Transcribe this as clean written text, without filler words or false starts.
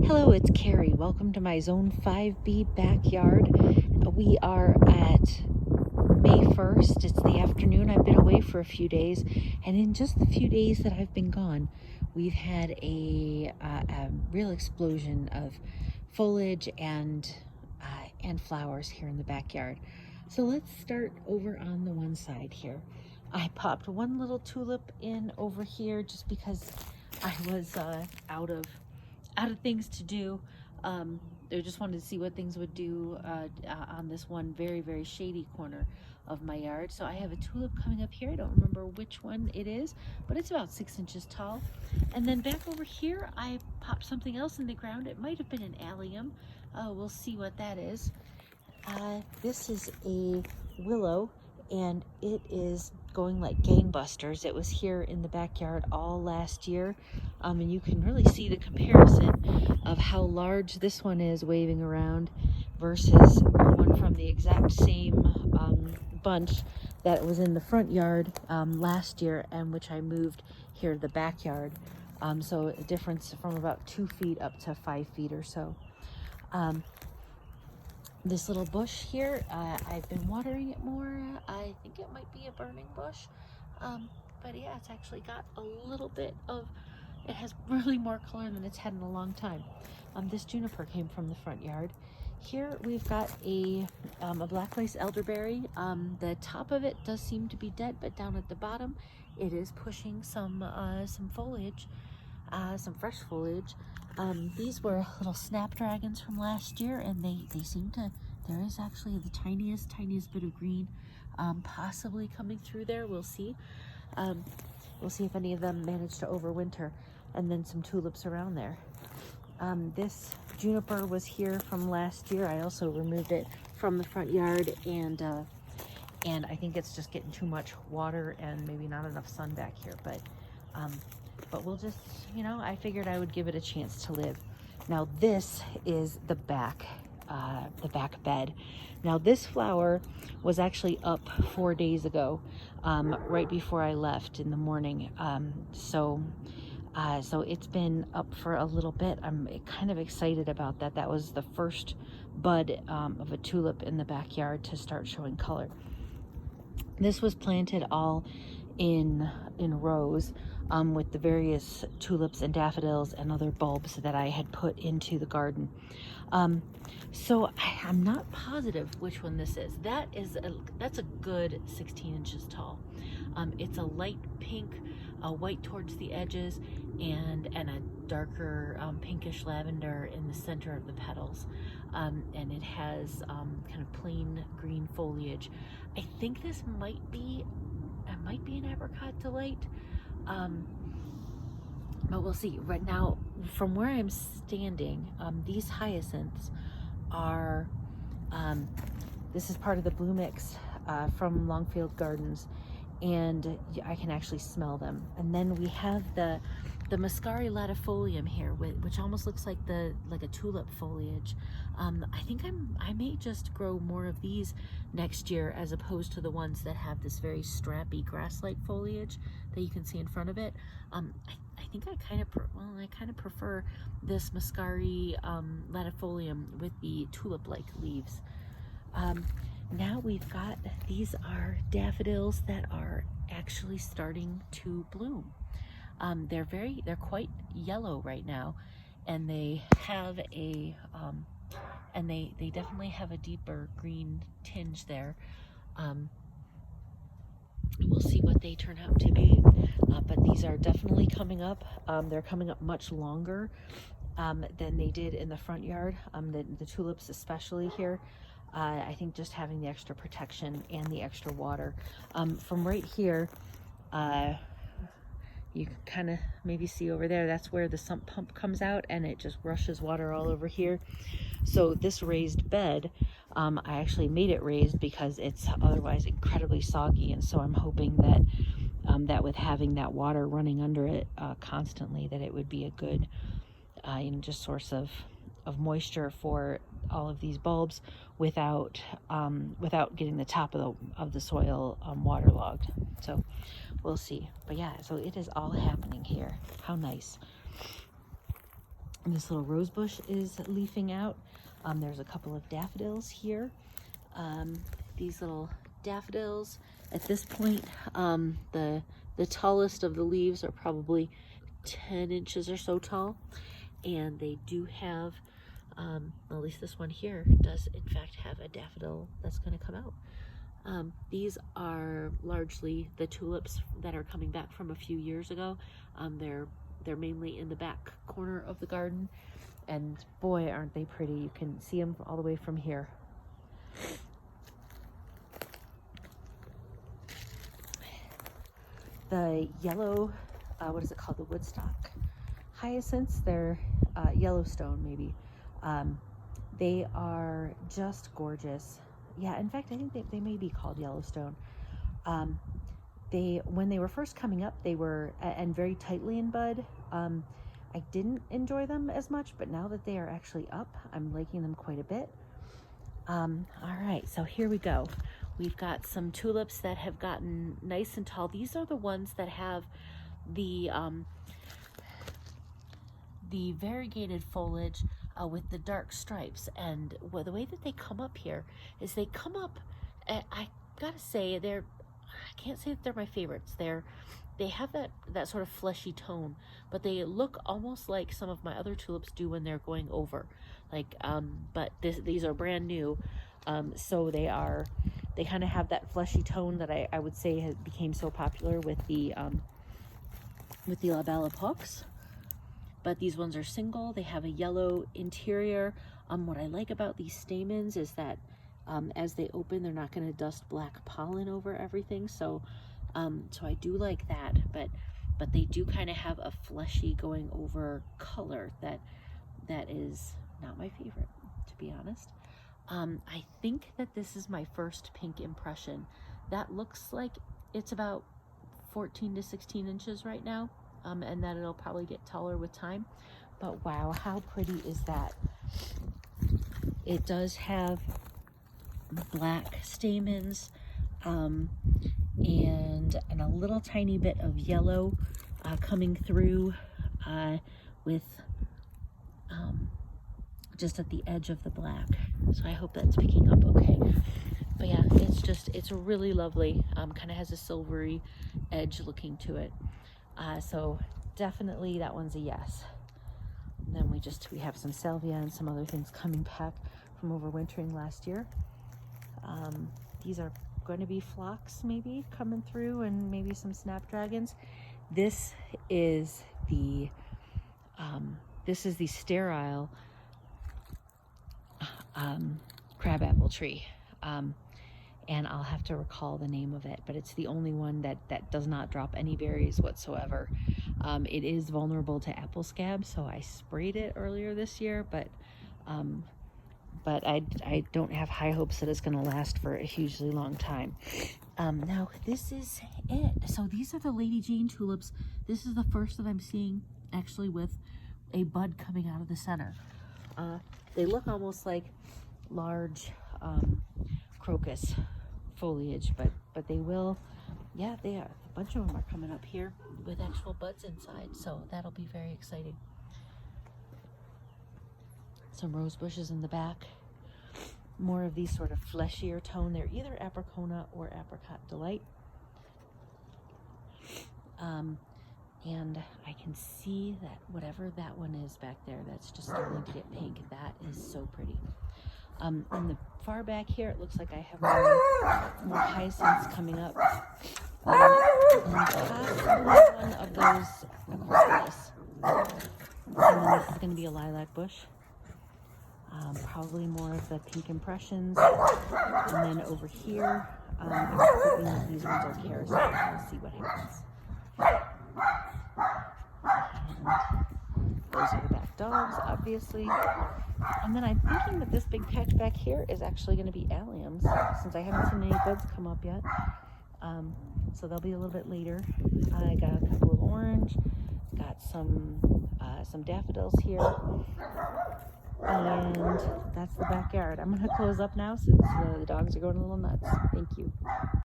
Hello, it's Carrie. Welcome to my Zone 5B backyard. We are at May 1st. It's the afternoon. I've been away for a few days, and in just the few days that I've been gone, we've had a real explosion of foliage and flowers here in the backyard. So let's start over on the one side here. I popped one little tulip in over here just because I was out of things to do. I just wanted to see what things would do on this one very, very shady corner of my yard. So I have a tulip coming up here. I don't remember which one it is, but it's about 6 inches tall. And then back over here, I popped something else in the ground. It might have been an allium. We'll see what that is. This is a willow, and it is going like gangbusters. It was here in the backyard all last year, and you can really see the comparison of how large this one is waving around versus one from the exact same bunch that was in the front yard last year, and which I moved here to the backyard. So a difference from about 2 feet up to 5 feet or so. This little bush here, I've been watering it more. I think it might be a burning bush, but yeah, it's actually got a little bit of, it has really more color than it's had in a long time. This juniper came from the front yard. Here we've got a black lace elderberry. The top of it does seem to be dead, but down at the bottom, it is pushing some foliage, some fresh foliage. These were little snapdragons from last year, and they seem to, there is actually the tiniest bit of green possibly coming through there. We'll see. We'll see if any of them manage to overwinter. And then some tulips around there. This juniper was here from last year. I also removed it from the front yard, and I think it's just getting too much water and maybe not enough sun back here, but we'll just, I figured I would give it a chance to live. Now this is the back bed. Now this flower was actually up 4 days ago, right before I left in the morning. So it's been up for a little bit. I'm kind of excited about that. That was the first bud of a tulip in the backyard to start showing color. This was planted all in rows with the various tulips and daffodils and other bulbs that I had put into the garden. So I'm not positive which one this is. That's a good 16 inches tall. It's a light pink, white towards the edges, and a darker pinkish lavender in the center of the petals. And it has kind of plain green foliage. I think this might be an apricot delight, but we'll see. Right now, from where I'm standing, these hyacinths are, this is part of the blue mix from Longfield Gardens, and I can actually smell them. And then we have the Muscari latifolium here, which almost looks like a tulip foliage. I think I may just grow more of these next year, as opposed to the ones that have this very strappy grass-like foliage that you can see in front of it. I think I kind of prefer this Muscari latifolium with the tulip-like leaves. Now we've got, these are daffodils that are actually starting to bloom. They're quite yellow right now, and they have a they definitely have a deeper green tinge there. We'll see what they turn out to be, but these are definitely coming up. They're coming up much longer than they did in the front yard. The tulips especially here. I think just having the extra protection and the extra water. From right here, you can kind of maybe see over there, that's where the sump pump comes out, and it just rushes water all over here. So this raised bed, I actually made it raised because it's otherwise incredibly soggy, and so I'm hoping that that with having that water running under it constantly, that it would be a good just source of moisture for all of these bulbs without getting the top of the soil waterlogged. So we'll see. But yeah, so it is all happening here. How nice. This little rose bush is leafing out. There's a couple of daffodils here. These little daffodils, at this point, the tallest of the leaves are probably 10 inches or so tall, and they do have, at least this one here does in fact have a daffodil that's going to come out. These are largely the tulips that are coming back from a few years ago. They're mainly in the back corner of the garden, and boy, aren't they pretty. You can see them all the way from here. The yellow, what is it called? The Woodstock hyacinths. They're Yellowstone, maybe. They are just gorgeous. Yeah, in fact, I think they may be called Yellowstone. When they were first coming up, they were, and very tightly in bud. I didn't enjoy them as much, but now that they are actually up, I'm liking them quite a bit. All right, so here we go. We've got some tulips that have gotten nice and tall. These are the ones that have the variegated foliage with the dark stripes. And the way that they come up here is they come up, I gotta say, I can't say that they're my favorites. They have that sort of fleshy tone, but they look almost like some of my other tulips do when they're going over. But these are brand new, so they kind of have that fleshy tone that I would say became so popular with the La Belle Epoques. But these ones are single. They have a yellow interior. What I like about these stamens is that as they open, they're not going to dust black pollen over everything. So I do like that, but they do kind of have a fleshy going over color that is not my favorite, to be honest. I think that this is my first pink impression. That looks like it's about 14 to 16 inches right now, and that it'll probably get taller with time. But wow, how pretty is that? It does have black stamens, and a little tiny bit of yellow coming through with just at the edge of the black. So I hope that's picking up okay. But yeah, it's really lovely. Kind of has a silvery edge looking to it. So definitely that one's a yes. And then we have some salvia and some other things coming back from overwintering last year. These are going to be phlox maybe coming through, and maybe some snapdragons. This is the sterile crabapple tree, and I'll have to recall the name of it, but it's the only one that does not drop any berries whatsoever. It is vulnerable to apple scab, so I sprayed it earlier this year, but I don't have high hopes that it's going to last for a hugely long time. Now this is it. So these are the Lady Jane tulips. This is the first that I'm seeing actually with a bud coming out of the center. They look almost like large crocus foliage, but they will, yeah, they are. A bunch of them are coming up here with actual buds inside, so that'll be very exciting. Some rose bushes in the back. More of these sort of fleshier tone. They're either apricona or apricot delight. And I can see that whatever that one is back there, that's just starting to get pink. That is so pretty. In the far back here, it looks like I have more hyacinths coming up. And possibly one of those acropolis. And then this is going to be a lilac bush. Probably more of the pink impressions. And then over here, I'm hoping that these ones are carousel. We'll see what happens. And those are the back dogs, obviously. And then I'm thinking that this big patch back here is actually going to be alliums, since I haven't seen any buds come up yet. So they'll be a little bit later. I got a couple of orange, got some daffodils here. And that's the backyard. I'm going to close up now since the dogs are going a little nuts. Thank you.